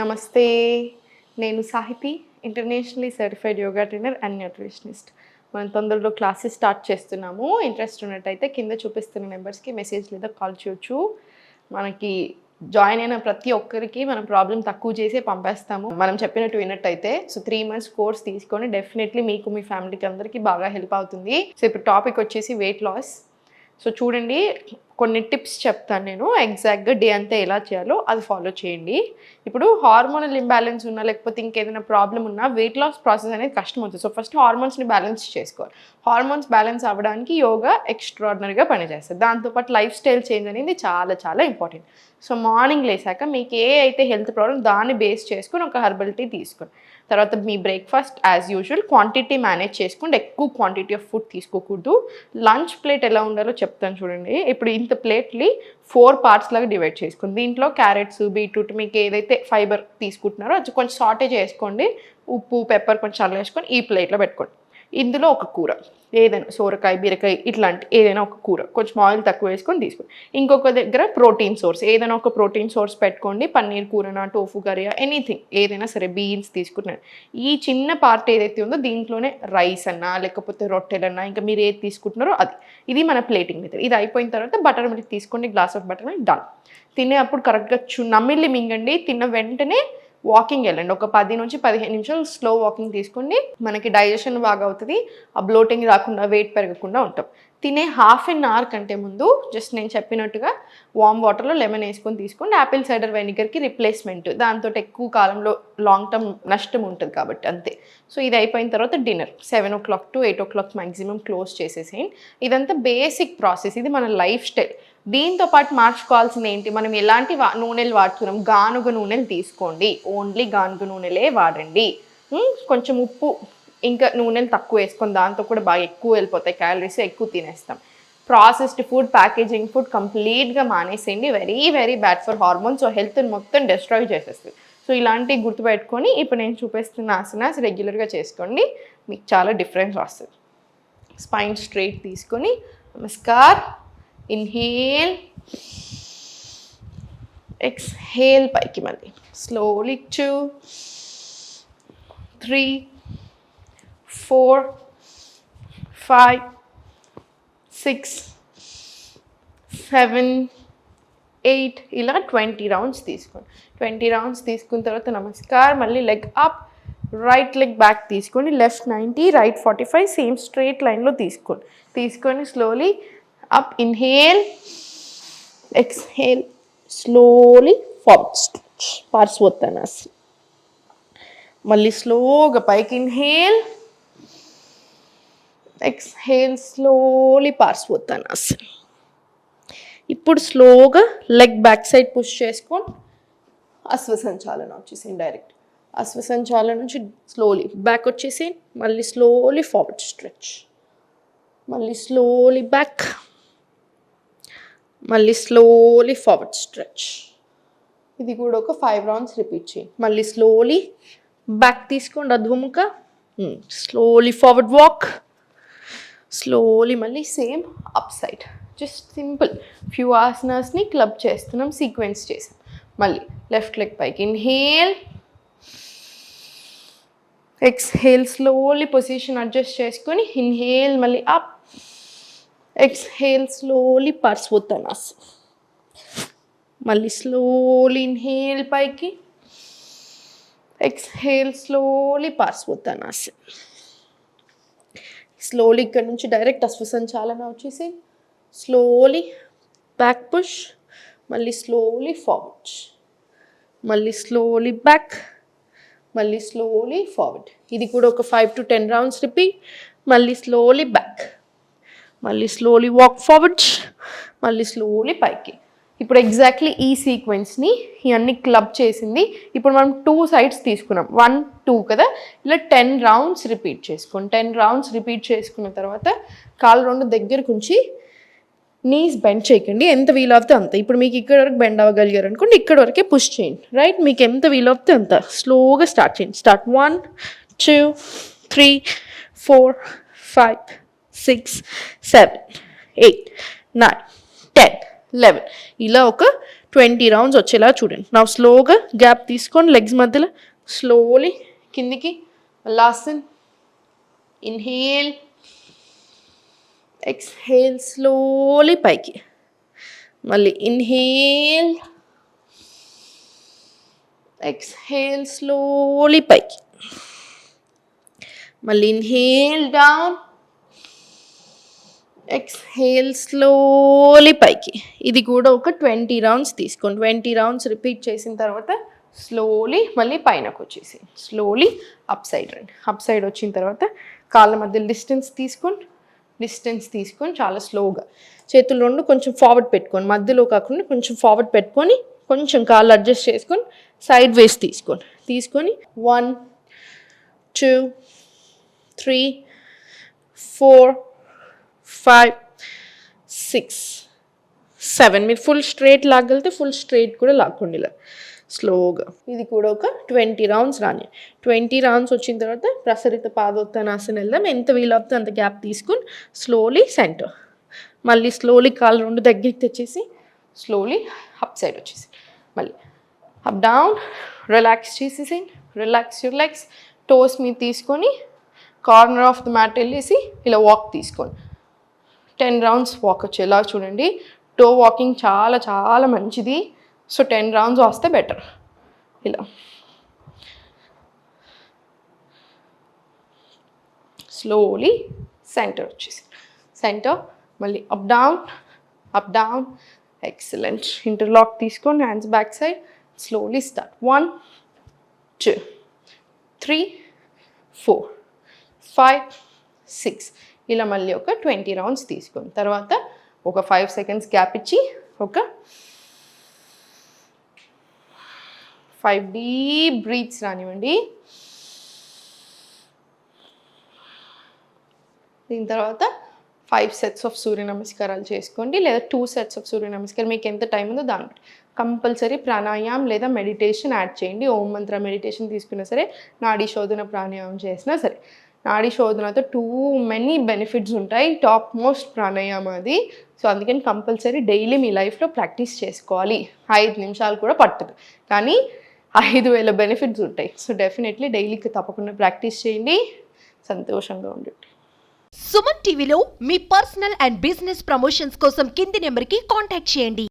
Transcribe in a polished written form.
నమస్తే. నేను Sahiti, internationally certified yoga trainer and nutritionist. మనం తొందరలో క్లాసెస్ స్టార్ట్ చేస్తున్నాము. ఇంట్రెస్ట్ ఉన్నట్టయితే కింద చూపిస్తున్న నెంబర్స్కి మెసేజ్ లేదా కాల్ చేయొచ్చు. మనకి జాయిన్ అయిన ప్రతి ఒక్కరికి మనం ప్రాబ్లం తక్కువ చేసే పంపేస్తాము. మనం చెప్పినట్టు విన్నట్టయితే. సో 3 months కోర్స్ తీసుకొని డెఫినెట్లీ మీకు మీ ఫ్యామిలీకి అందరికీ బాగా హెల్ప్ అవుతుంది. సో ఇప్పుడు టాపిక్ వచ్చేసి వెయిట్ లాస్. సో చూడండి, కొన్ని టిప్స్ చెప్తాను నేను. ఎగ్జాక్ట్గా డే అంతా ఎలా చేయాలో అది ఫాలో చేయండి. ఇప్పుడు హార్మోనల్ ఇంబ్యాలెన్స్ ఉన్నా లేకపోతే ఇంకేదైనా ప్రాబ్లం ఉన్నా వెయిట్ లాస్ ప్రాసెస్ అనేది కష్టం అవుతుంది. సో ఫస్ట్ హార్మోన్స్ని బ్యాలెన్స్ చేసుకోవాలి. హార్మోన్స్ బ్యాలెన్స్ అవ్వడానికి యోగా ఎక్స్ట్రాడినరీగా పనిచేస్తుంది. దాంతోపాటు లైఫ్ స్టైల్ చేంజ్ అనేది చాలా చాలా ఇంపార్టెంట్. సో మార్నింగ్ లేసాక మీకు ఏ అయితే హెల్త్ ప్రాబ్లం దాన్ని బేస్ చేసుకుని ఒక హెర్బల్ టీ తీసుకోండి. తర్వాత మీ breakfast as usual quantity manage చేసుకోండి. ఎక్కువ క్వాంటిటీ ఆఫ్ ఫుడ్ తీసుకోకూడదు. లంచ్ ప్లేట్ ఎలా ఉండాలో చెప్తాను చూడండి. ఇప్పుడు ఇంత ప్లేట్ని 4 parts లాగా డివైడ్ చేసుకోండి. దీంట్లో క్యారెట్స్, బీట్రూట్, మీకు ఏదైతే ఫైబర్ తీసుకుంటున్నారో అది కొంచెం సాటే చేసుకోండి. ఉప్పు, పెప్పర్ కొంచెం చల్లేసుకొని ఈ ప్లేట్లో పెట్టుకోండి. ఇందులో ఒక కూర ఏదైనా, సోరకాయ, బీరకాయ, ఇట్లాంటి ఏదైనా ఒక కూర కొంచెం ఆయిల్ తక్కువ వేసుకొని తీసుకోండి. ఇంకొక దగ్గర ప్రోటీన్ సోర్స్, ఏదైనా ఒక ప్రోటీన్ సోర్స్ పెట్టుకోండి. పన్నీర్ కూరనా, టోఫు కర్రీ, ఎనీథింగ్ ఏదైనా సరే, బీన్స్ తీసుకుంటున్నాను. ఈ చిన్న పార్ట్ ఏదైతే ఉందో దీంట్లోనే రైస్ అన్నా లేకపోతే రొట్టెలన్నా ఇంకా మీరు ఏది తీసుకుంటున్నారో అది. ఇది మన ప్లేటింగ్ మెథడ్. ఇది అయిపోయిన తర్వాత బటర్ మిల్క్ తీసుకోండి. Glass of butter milk done. తినేటప్పుడు కరెక్ట్గా నమిలి మింగండి. తిన్న వెంటనే వాకింగ్ వెళ్ళండి. ఒక 10 నుంచి 15 నిమిషాలు స్లో వాకింగ్ తీసుకోండి. మనకి డైజెషన్ బాగా అవుతుంది. ఆ బ్లోటింగ్ రాకుండా, వెయిట్ పెరగకుండా ఉంటాం. తినే 1/2 hour కంటే ముందు జస్ట్ నేను చెప్పినట్టుగా వామ్ వాటర్లో లెమన్ వేసుకొని తీసుకోండి. యాపిల్ సైడర్ వెనిగర్కి రిప్లేస్మెంట్. దాంతో ఎక్కువ కాలంలో లాంగ్ టర్మ్ నష్టం ఉంటుంది కాబట్టి అంతే. సో ఇది అయిపోయిన తర్వాత dinner 7 o'clock to 8 o'clock maximum close చేసేసేయండి. ఇదంతా బేసిక్ ప్రాసెస్. ఇది మన లైఫ్ స్టైల్. దీంతో పాటు మార్చుకోవాల్సింది ఏంటి, మనం ఎలాంటి నూనెలు వాడుతున్నాం, గానుగ నూనెలు తీసుకోండి. ఓన్లీ గానుగ నూనెలే వాడండి. కొంచెం ఉప్పు ఇంకా నూనెలు తక్కువ వేసుకొని, దాంతో కూడా బాగా ఎక్కువ వెళ్ళిపోతాయి క్యాలరీస్, ఎక్కువ తినేస్తాం. ప్రాసెస్డ్ ఫుడ్, ప్యాకేజింగ్ ఫుడ్ కంప్లీట్గా మానేసేయండి. Very very bad for hormones. So హెల్త్ని మొత్తం డిస్ట్రాయ్ చేసేస్తుంది. సో ఇలాంటివి గుర్తుపెట్టుకొని ఇప్పుడు నేను చూపిస్తున్న ఆసనాస్ రెగ్యులర్గా చేసుకోండి. మీకు చాలా డిఫరెన్స్ వస్తుంది. స్పైన్ స్ట్రైట్ తీసుకొని నమస్కార్. ఇన్హేల్, ఎక్స్హేల్, పైకి మళ్ళీ స్లోలీ 2, 3, 4, 5, 6, 7, 8 ఇలా 20 rounds తీసుకోండి. 20 rounds తీసుకున్న తర్వాత నమస్కార్. మళ్ళీ leg up, right leg back తీసుకోండి. లెఫ్ట్ 90, రైట్ 45, సేమ్ స్ట్రైట్ లైన్లో తీసుకోండి. తీసుకొని slowly up, inhale, exhale, slowly forward stretch, Parsvottanasana. మళ్ళీ స్లోగా పైకి ఇన్హేల్, ఎక్స్హేల్, స్లోలీ పార్శ్వోత్తానాసన. ఇప్పుడు స్లోగా లెగ్ బ్యాక్ సైడ్ పుష్ చేసుకొని అశ్వసంచాలన వచ్చేసేయండి. డైరెక్ట్ అశ్వసంచాలన నుంచి స్లోలీ బ్యాక్ వచ్చేసేయండి. మళ్ళీ స్లోలీ ఫార్వర్డ్ స్ట్రెచ్, మళ్ళీ స్లోలీ బ్యాక్, మళ్ళీ స్లోలీ ఫార్వర్డ్ స్ట్రెచ్. ఇది కూడా ఒక 5 rounds రిపీట్ చేయండి. మళ్ళీ స్లోలీ బ్యాక్ తీసుకోండి, అధోముఖ, స్లోలీ ఫార్వర్డ్ వాక్, స్లోలీ మళ్ళీ same up side. Just simple few ఆసనాస్ని క్లబ్ చేస్తున్నాం, సీక్వెన్స్ చేసాం. మళ్ళీ లెఫ్ట్ లెగ్ పైకి inhale, exhale, slowly position adjust చేసుకొని ఇన్హేల్, మళ్ళీ అప్, exhale, slowly Parsvottanasana. మళ్ళీ స్లోలీ ఇన్హేల్ పైకి, ఎక్స్హేల్, స్లోలీ పార్శ్వోత్తానాసన. స్లోలీ ఇక్కడ నుంచి డైరెక్ట్ అశ్వసంచాలన వచ్చేసి స్లోలీ బ్యాక్ పుష్, మళ్ళీ స్లోలీ ఫార్వర్డ్, మళ్ళీ స్లోలీ బ్యాక్, మళ్ళీ స్లోలీ ఫార్వర్డ్. ఇది కూడా ఒక 5 to 10 rounds రిపీట్. మళ్ళీ స్లోలీ బ్యాక్, మళ్ళీ స్లోలీ వాక్ ఫార్వర్డ్, మళ్ళీ స్లోలీ పైకి. ఇప్పుడు ఎగ్జాక్ట్లీ ఈ సీక్వెన్స్ని ఇవన్నీ క్లబ్ చేసింది. ఇప్పుడు మనం 2 sides తీసుకున్నాం, 1, 2 కదా. ఇలా 10 rounds రిపీట్ చేసుకోండి. 10 rounds రిపీట్ చేసుకున్న తర్వాత కాళ్ళు రెండు దగ్గరకు ఉంచి నీస్ బెండ్ చేయకండి. ఎంత వీలవుతే అంత. ఇప్పుడు మీకు ఇక్కడ వరకు బెండ్ అవ్వగలిగారు అనుకోండి, ఇక్కడ వరకే పుష్ చేయండి. రైట్, మీకు ఎంత వీలవుతే అంత స్లోగా స్టార్ట్ చేయండి. స్టార్ట్ 1, 2, 3, 4, 5, 6, 7, 8, 9, 10, 11. ఇలా ఒక 20 రౌండ్స్ వచ్చేలా చూడండి. నా స్లోగా గ్యాప్ తీసుకొని లెగ్స్ మధ్యలో స్లోలీ కిందికి. లాస్ట్ ఇన్హేల్, ఎక్స్హేల్, స్లోలీ పైకి. మళ్ళీ ఇన్హేల్, ఎక్స్హేల్, స్లోలీ పైకి. మళ్ళీ ఇన్హేల్ డౌన్, ఎక్స్హేల్, స్లోలీ పైకి. ఇది కూడా ఒక 20 రౌండ్స్ తీసుకోండి. 20 రౌండ్స్ రిపీట్ చేసిన తర్వాత స్లోలీ మళ్ళీ పైనకు వచ్చేసి స్లోలీ అప్ సైడ్ రండి. అప్ సైడ్ వచ్చిన తర్వాత కాళ్ళ మధ్య డిస్టెన్స్ తీసుకొని చాలా స్లోగా చేతులు రెండు కొంచెం ఫార్వర్డ్ పెట్టుకొని, మధ్యలో కాకుండా కొంచెం ఫార్వర్డ్ పెట్టుకొని కొంచెం కాళ్ళు అడ్జస్ట్ చేసుకొని సైడ్ వేస్ తీసుకొని 1 2 3 4 5 6 7. మీరు ఫుల్ స్ట్రైట్ లాగలితే ఫుల్ స్ట్రైట్ కూడా లాక్కోండి ఇలా స్లోగా. ఇది కూడా ఒక 20 రౌండ్స్ రాని. 20 రౌండ్స్ వచ్చిన తర్వాత ప్రసరిత పాదోత్తానాసన వెళ్దాం. ఎంత వీలవుతుందో అంత గ్యాప్ తీసుకుని స్లోలీ సెంటర్. మళ్ళీ స్లోలీ కాళ్ళు రెండు దగ్గరికి తెచ్చేసి స్లోలీ అప్ సైడ్ వచ్చేసి మళ్ళీ అప్ డౌన్. రిలాక్స్ చేసేసి రిలాక్స్ యువర్ లెగ్స్. టోస్ మీద తీసుకొని కార్నర్ ఆఫ్ ద మ్యాట్ వెళ్ళేసి ఇలా వాక్ తీసుకోండి. 10 రౌండ్స్ వాక్ వచ్చేలా చూడండి. టో వాకింగ్ చాలా చాలా మంచిది. సో 10 రౌండ్స్ వస్తే బెటర్. ఇలా స్లోలీ సెంటర్ వచ్చేసి సెంటర్. మళ్ళీ అప్ డౌన్. ఎక్సలెంట్. ఇంటర్లాక్ తీసుకొని hands back side slowly start. 1 2 3 4 5 6. ఇలా మళ్ళీ ఒక 20 రౌండ్స్ తీసుకొని తర్వాత ఒక 5 సెకండ్స్ గ్యాప్ ఇచ్చి ఒక 5 డీప్ బ్రీత్స్ రానివ్వండి. దీని తర్వాత 5 సెట్స్ ఆఫ్ సూర్య నమస్కారాలు చేసుకోండి, లేదా 2 సెట్స్ ఆఫ్ సూర్య నమస్కారం. మీకు ఎంత టైం ఉందో దాన్ని బట్టి కంపల్సరీ ప్రాణాయామం లేదా మెడిటేషన్ యాడ్ చేయండి. ఓం మంత్ర మెడిటేషన్ తీసుకున్నా సరే, నాడీ శోధన ప్రాణాయామం చేసినా సరే. నాడీ శోధనతో టూ మెనీ బెనిఫిట్స్ ఉంటాయి. టాప్ మోస్ట్ ప్రాణాయామం అది. సో అందుకని కంపల్సరీ డైలీ మీ లైఫ్లో ప్రాక్టీస్ చేసుకోవాలి. 5 నిమిషాలు కూడా పట్టదు, కానీ 5,000 బెనిఫిట్స్ ఉంటాయి. సో డెఫినెట్లీ డైలీకి తప్పకుండా ప్రాక్టీస్ చేయండి. సంతోషంగా ఉండండి. సుమన్ టీవీలో మీ పర్సనల్ అండ్ బిజినెస్ ప్రమోషన్స్ కోసం కింది నెంబర్కి కాంటాక్ట్ చేయండి.